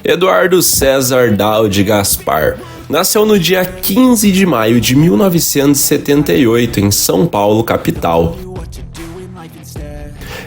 Eduardo César Daud Gaspar nasceu no dia 15 de maio de 1978 em São Paulo, capital.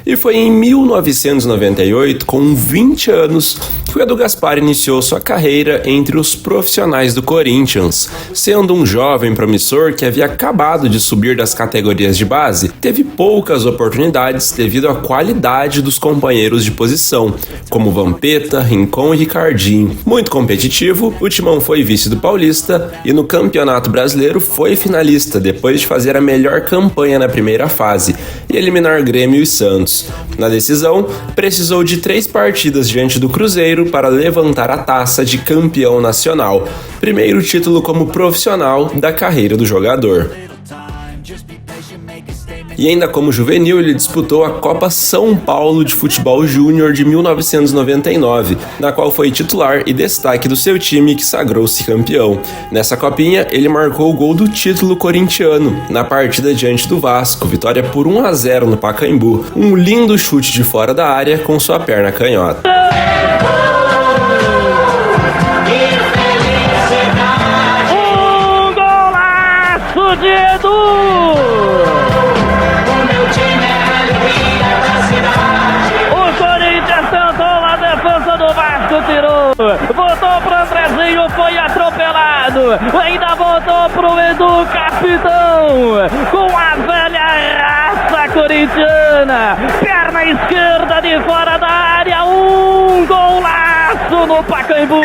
E foi em 1998, com 20 anos, que o Edu Gaspar iniciou sua carreira entre os profissionais do Corinthians. Sendo um jovem promissor que havia acabado de subir das categorias de base, teve poucas oportunidades devido à qualidade dos companheiros de posição, como Vampeta, Rincon e Ricardinho. Muito competitivo, o Timão foi vice do Paulista e no Campeonato Brasileiro foi finalista depois de fazer a melhor campanha na primeira fase e eliminar Grêmio e Santos. Na decisão, precisou de 3 partidas diante do Cruzeiro para levantar a taça de campeão nacional, primeiro título como profissional da carreira do jogador. E ainda como juvenil, ele disputou a Copa São Paulo de Futebol Júnior de 1999, na qual foi titular e destaque do seu time que sagrou-se campeão. Nessa copinha, ele marcou o gol do título corintiano, na partida diante do Vasco, vitória por 1-0 no Pacaembu, um lindo chute de fora da área com sua perna canhota. Um golaço de Edu! Tirou, voltou pro Andrezinho, foi atropelado, ainda voltou pro Edu, capitão, com a velha raça corintiana, perna esquerda de fora da área, um golaço no Pacaembu.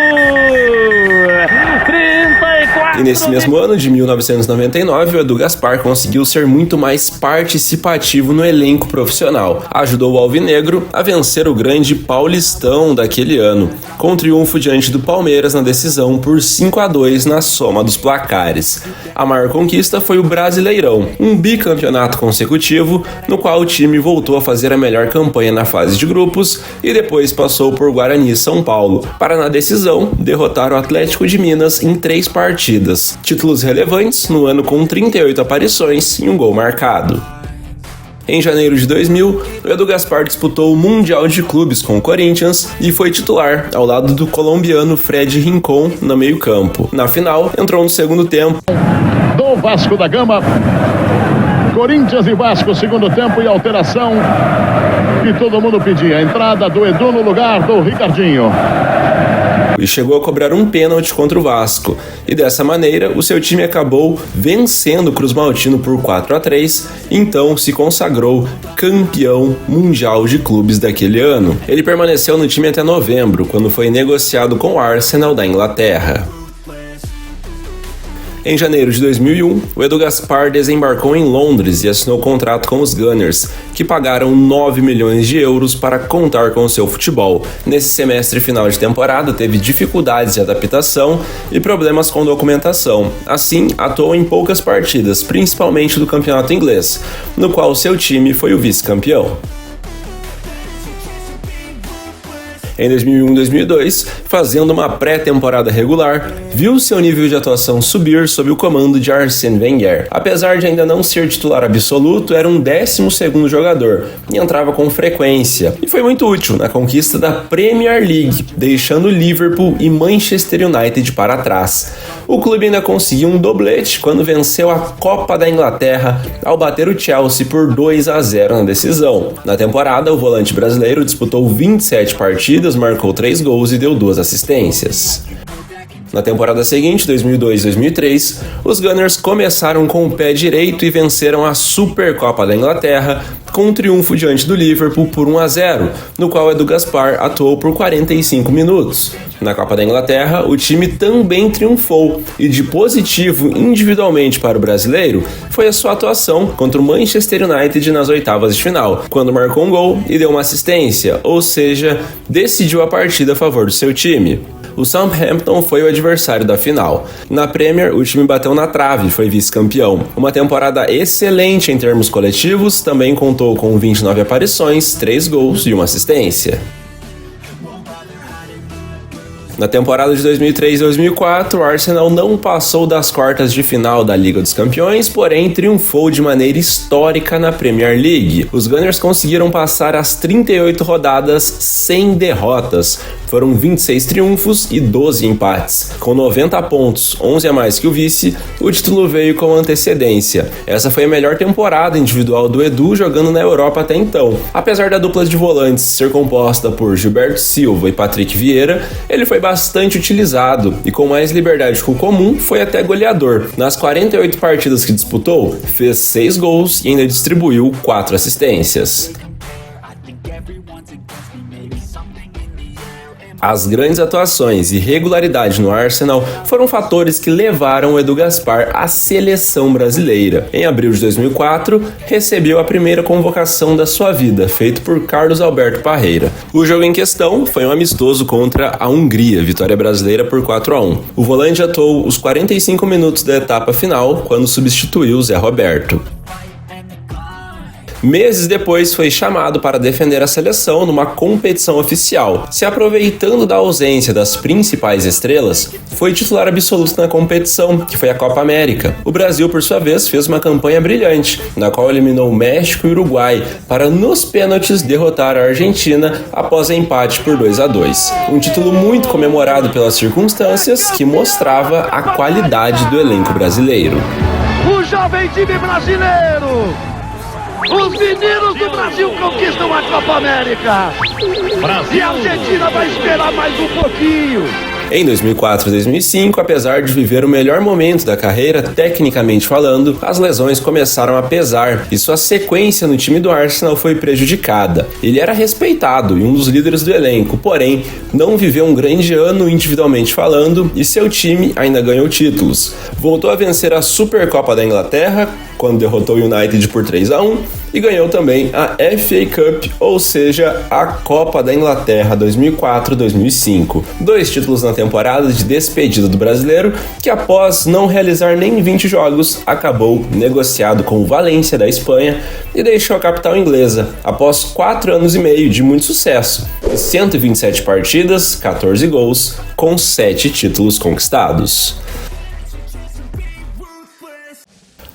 34. E nesse mesmo ano de 1999, o Edu Gaspar conseguiu ser muito mais participativo no elenco profissional. Ajudou o Alvinegro a vencer o grande Paulistão daquele ano, com triunfo diante do Palmeiras na decisão por 5-2 na soma dos placares. A maior conquista foi o Brasileirão, um bicampeonato consecutivo, no qual o time voltou a fazer a melhor campanha na fase de grupos e depois passou por Guarani e São Paulo, para na decisão derrotar o Atlético de Minas em 3 partidas. Títulos relevantes no ano com 38 aparições e um gol marcado. Em janeiro de 2000, o Edu Gaspar disputou o Mundial de Clubes com o Corinthians e foi titular, ao lado do colombiano Fred Rincon, no meio-campo. Na final, entrou no segundo tempo. Do Vasco da Gama, Corinthians e Vasco, segundo tempo e alteração que todo mundo pedia. A entrada do Edu no lugar do Ricardinho. E chegou a cobrar um pênalti contra o Vasco. E dessa maneira, o seu time acabou vencendo o Cruz Maltino por 4-3, então se consagrou campeão mundial de clubes daquele ano. Ele permaneceu no time até novembro, quando foi negociado com o Arsenal da Inglaterra. Em janeiro de 2001, o Edu Gaspar desembarcou em Londres e assinou contrato com os Gunners, que pagaram 9 milhões de euros para contar com o seu futebol. Nesse semestre final de temporada, teve dificuldades de adaptação e problemas com documentação. Assim, atuou em poucas partidas, principalmente do campeonato inglês, no qual seu time foi o vice-campeão. Em 2001 e 2002, fazendo uma pré-temporada regular, viu seu nível de atuação subir sob o comando de Arsène Wenger. Apesar de ainda não ser titular absoluto, era um 12º jogador e entrava com frequência. E foi muito útil na conquista da Premier League, deixando Liverpool e Manchester United para trás. O clube ainda conseguiu um doblete quando venceu a Copa da Inglaterra ao bater o Chelsea por 2-0 na decisão. Na temporada, o volante brasileiro disputou 27 partidas, marcou 3 gols e deu 2 assistências. Na temporada seguinte, 2002-2003, os Gunners começaram com o pé direito e venceram a Supercopa da Inglaterra com um triunfo diante do Liverpool por 1-0, no qual Edu Gaspar atuou por 45 minutos. Na Copa da Inglaterra, o time também triunfou, e de positivo individualmente para o brasileiro foi a sua atuação contra o Manchester United nas oitavas de final, quando marcou um gol e deu uma assistência, ou seja, decidiu a partida a favor do seu time. O Southampton foi o adversário da final. Na Premier, o time bateu na trave e foi vice-campeão. Uma temporada excelente em termos coletivos, também contou com 29 aparições, 3 gols e 1 assistência. Na temporada de 2003-2004, o Arsenal não passou das quartas de final da Liga dos Campeões, porém triunfou de maneira histórica na Premier League. Os Gunners conseguiram passar as 38 rodadas sem derrotas, Foram 26 triunfos e 12 empates. Com 90 pontos, 11 a mais que o vice, o título veio com antecedência. Essa foi a melhor temporada individual do Edu jogando na Europa até então. Apesar da dupla de volantes ser composta por Gilberto Silva e Patrick Vieira, ele foi bastante utilizado e com mais liberdade que o comum, foi até goleador. Nas 48 partidas que disputou, fez 6 gols e ainda distribuiu 4 assistências. As grandes atuações e regularidade no Arsenal foram fatores que levaram o Edu Gaspar à seleção brasileira. Em abril de 2004, recebeu a primeira convocação da sua vida, feito por Carlos Alberto Parreira. O jogo em questão foi um amistoso contra a Hungria, vitória brasileira por 4-1. O volante atuou os 45 minutos da etapa final, quando substituiu Zé Roberto. Meses depois foi chamado para defender a seleção numa competição oficial. Se aproveitando da ausência das principais estrelas, foi titular absoluto na competição, que foi a Copa América. O Brasil, por sua vez, fez uma campanha brilhante, na qual eliminou México e Uruguai, para nos pênaltis derrotar a Argentina após empate por 2-2. Um título muito comemorado pelas circunstâncias, que mostrava a qualidade do elenco brasileiro. O jovem time brasileiro! Os meninos do Brasil conquistam a Copa América. Brasil. E a Argentina vai esperar mais um pouquinho. Em 2004 e 2005, apesar de viver o melhor momento da carreira, tecnicamente falando, as lesões começaram a pesar e sua sequência no time do Arsenal foi prejudicada. Ele era respeitado e um dos líderes do elenco, porém, não viveu um grande ano individualmente falando e seu time ainda ganhou títulos. Voltou a vencer a Supercopa da Inglaterra, quando derrotou o United por 3-1, e ganhou também a FA Cup, ou seja, a Copa da Inglaterra 2004-2005. 2 títulos na temporada de despedida do brasileiro, que após não realizar nem 20 jogos, acabou negociado com o Valência da Espanha e deixou a capital inglesa, após 4 anos e meio de muito sucesso, 127 partidas, 14 gols, com 7 títulos conquistados.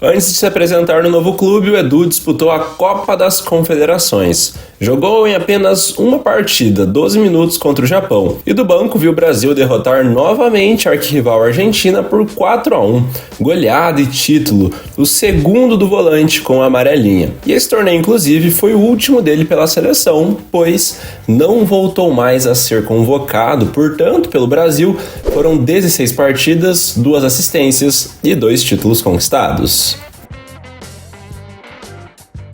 Antes de se apresentar no novo clube, o Edu disputou a Copa das Confederações. Jogou em apenas uma partida, 12 minutos contra o Japão, e do banco viu o Brasil derrotar novamente a arquirrival Argentina por 4-1, goleada e título, o segundo do volante com a amarelinha. E esse torneio, inclusive, foi o último dele pela seleção, pois não voltou mais a ser convocado, portanto, pelo Brasil, foram 16 partidas, 2 assistências e 2 títulos conquistados.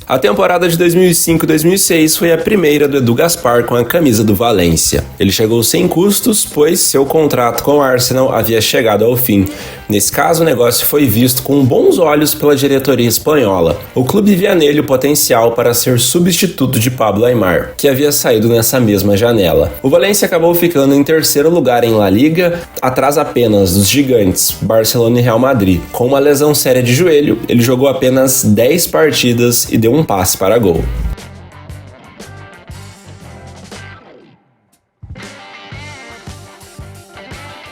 A temporada de 2005-2006 foi a primeira do Edu Gaspar com a camisa do Valência. Ele chegou sem custos, pois seu contrato com o Arsenal havia chegado ao fim. Nesse caso, o negócio foi visto com bons olhos pela diretoria espanhola. O clube via nele o potencial para ser substituto de Pablo Aimar, que havia saído nessa mesma janela. O Valência acabou ficando em terceiro lugar em La Liga, atrás apenas dos gigantes Barcelona e Real Madrid. Com uma lesão séria de joelho, ele jogou apenas 10 partidas e deu um passe para gol.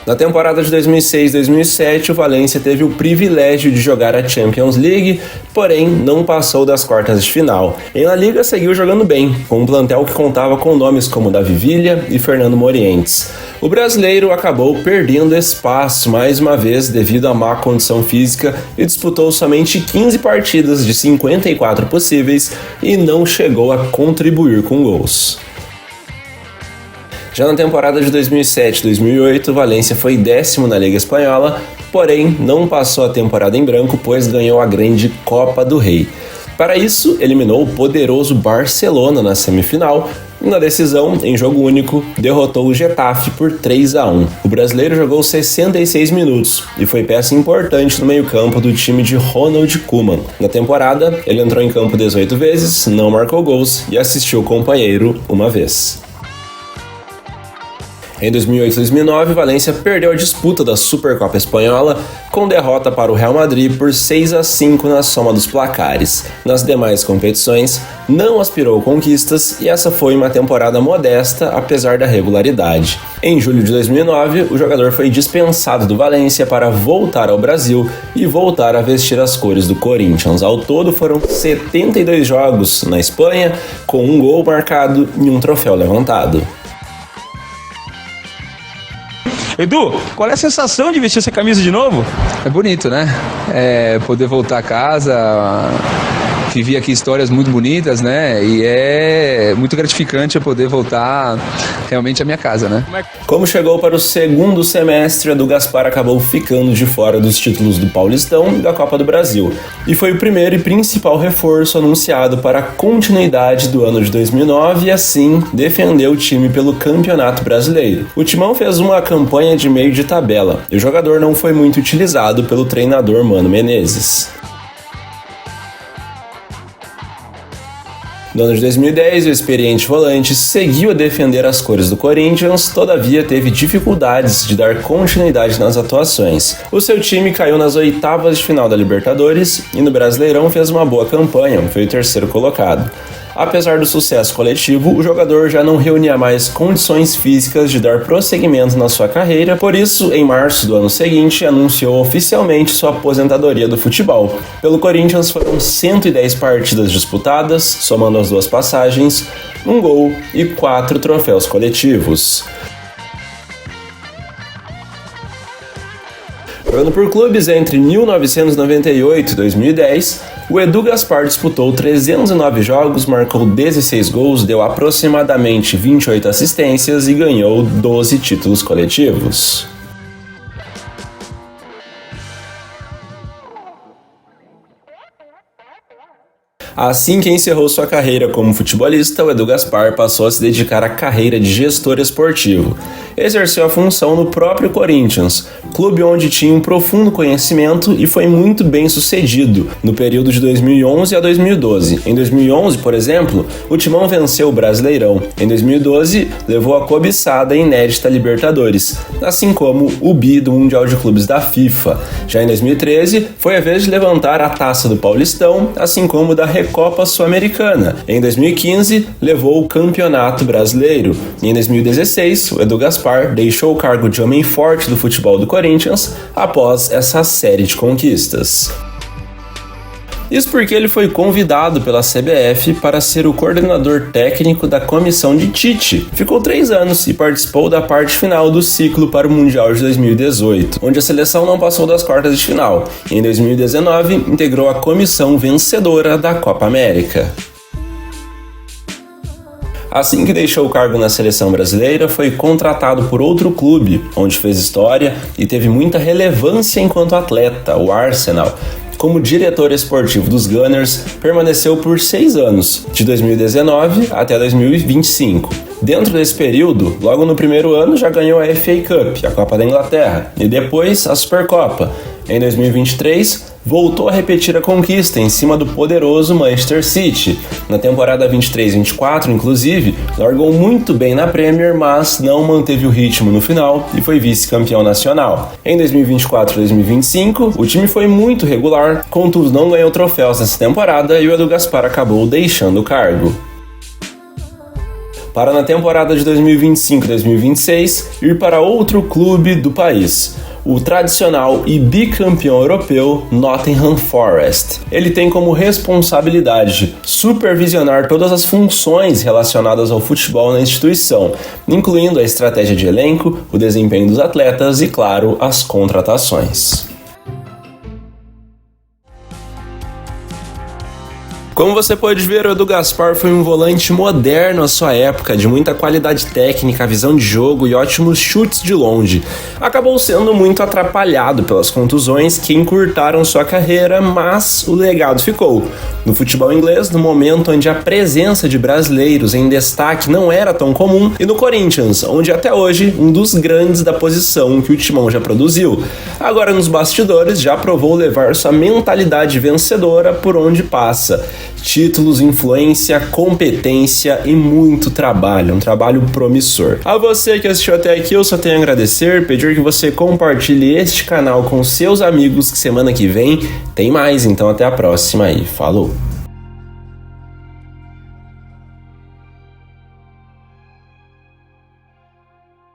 Na temporada de 2006-2007, o Valência teve o privilégio de jogar a Champions League, porém não passou das quartas de final. Em La Liga seguiu jogando bem, com um plantel que contava com nomes como Davi Villa e Fernando Morientes. O brasileiro acabou perdendo espaço mais uma vez devido à má condição física e disputou somente 15 partidas de 54 possíveis e não chegou a contribuir com gols. Já na temporada de 2007-2008, o Valência foi 10º na Liga Espanhola, porém não passou a temporada em branco, pois ganhou a grande Copa do Rei. Para isso, eliminou o poderoso Barcelona na semifinal e na decisão, em jogo único, derrotou o Getafe por 3-1. O brasileiro jogou 66 minutos e foi peça importante no meio-campo do time de Ronald Koeman. Na temporada, ele entrou em campo 18 vezes, não marcou gols e assistiu o companheiro uma vez. Em 2008-2009, Valência perdeu a disputa da Supercopa Espanhola com derrota para o Real Madrid por 6-5 na soma dos placares. Nas demais competições, não aspirou conquistas e essa foi uma temporada modesta, apesar da regularidade. Em julho de 2009, o jogador foi dispensado do Valência para voltar ao Brasil e voltar a vestir as cores do Corinthians. Ao todo, foram 72 jogos na Espanha, com um gol marcado e um troféu levantado. Edu, qual é a sensação de vestir essa camisa de novo? É bonito, né? Poder voltar a casa, vivi aqui histórias muito bonitas, né? E é muito gratificante eu poder voltar realmente à minha casa, né? Como chegou para o segundo semestre, Edu Gaspar acabou ficando de fora dos títulos do Paulistão e da Copa do Brasil. E foi o primeiro e principal reforço anunciado para a continuidade do ano de 2009 e assim defendeu o time pelo Campeonato Brasileiro. O Timão fez uma campanha de meio de tabela e o jogador não foi muito utilizado pelo treinador Mano Menezes. No ano de 2010, o experiente volante seguiu a defender as cores do Corinthians, todavia teve dificuldades de dar continuidade nas atuações. O seu time caiu nas oitavas de final da Libertadores e no Brasileirão fez uma boa campanha, foi o terceiro colocado. Apesar do sucesso coletivo, o jogador já não reunia mais condições físicas de dar prosseguimento na sua carreira, por isso, em março do ano seguinte, anunciou oficialmente sua aposentadoria do futebol. Pelo Corinthians foram 110 partidas disputadas, somando as duas passagens, um gol e 4 troféus coletivos. Jogando por clubes entre 1998 e 2010, o Edu Gaspar disputou 309 jogos, marcou 16 gols, deu aproximadamente 28 assistências e ganhou 12 títulos coletivos. Assim que encerrou sua carreira como futebolista, o Edu Gaspar passou a se dedicar à carreira de gestor esportivo. Exerceu a função no próprio Corinthians, clube onde tinha um profundo conhecimento e foi muito bem sucedido no período de 2011 a 2012. Em 2011, por exemplo, o Timão venceu o Brasileirão. Em 2012, levou a cobiçada e inédita Libertadores, assim como o bi do Mundial de Clubes da FIFA. Já em 2013, foi a vez de levantar a taça do Paulistão, assim como da Recopa Sul-Americana. Em 2015, levou o Campeonato Brasileiro. E em 2016, o Edu Gaspar deixou o cargo de homem forte do futebol do Corinthians após essa série de conquistas. Isso porque ele foi convidado pela CBF para ser o coordenador técnico da comissão de Tite. Ficou 3 anos e participou da parte final do ciclo para o Mundial de 2018, onde a seleção não passou das quartas de final. Em 2019, integrou a comissão vencedora da Copa América. Assim que deixou o cargo na seleção brasileira, foi contratado por outro clube, onde fez história e teve muita relevância enquanto atleta, o Arsenal. Como diretor esportivo dos Gunners, permaneceu por 6 anos, de 2019 até 2025. Dentro desse período, logo no primeiro ano já ganhou a FA Cup, a Copa da Inglaterra, e depois a Supercopa. Em 2023, voltou a repetir a conquista em cima do poderoso Manchester City. Na temporada 23-24, inclusive, largou muito bem na Premier, mas não manteve o ritmo no final e foi vice-campeão nacional. Em 2024-2025, o time foi muito regular, contudo não ganhou troféus nessa temporada e o Edu Gaspar acabou deixando o cargo. Para na temporada de 2025-2026 ir para outro clube do país, o tradicional e bicampeão europeu Nottingham Forest. Ele tem como responsabilidade supervisionar todas as funções relacionadas ao futebol na instituição, incluindo a estratégia de elenco, o desempenho dos atletas e, claro, as contratações. Como você pode ver, o Edu Gaspar foi um volante moderno à sua época, de muita qualidade técnica, visão de jogo e ótimos chutes de longe. Acabou sendo muito atrapalhado pelas contusões que encurtaram sua carreira, mas o legado ficou. No futebol inglês, no momento onde a presença de brasileiros em destaque não era tão comum, e no Corinthians, onde até hoje um dos grandes da posição que o Timão já produziu. Agora nos bastidores já provou levar sua mentalidade vencedora por onde passa. Títulos, influência, competência e muito trabalho, um trabalho promissor. A você que assistiu até aqui, eu só tenho a agradecer, pedir que você compartilhe este canal com seus amigos, que semana que vem tem mais, então até a próxima e falou!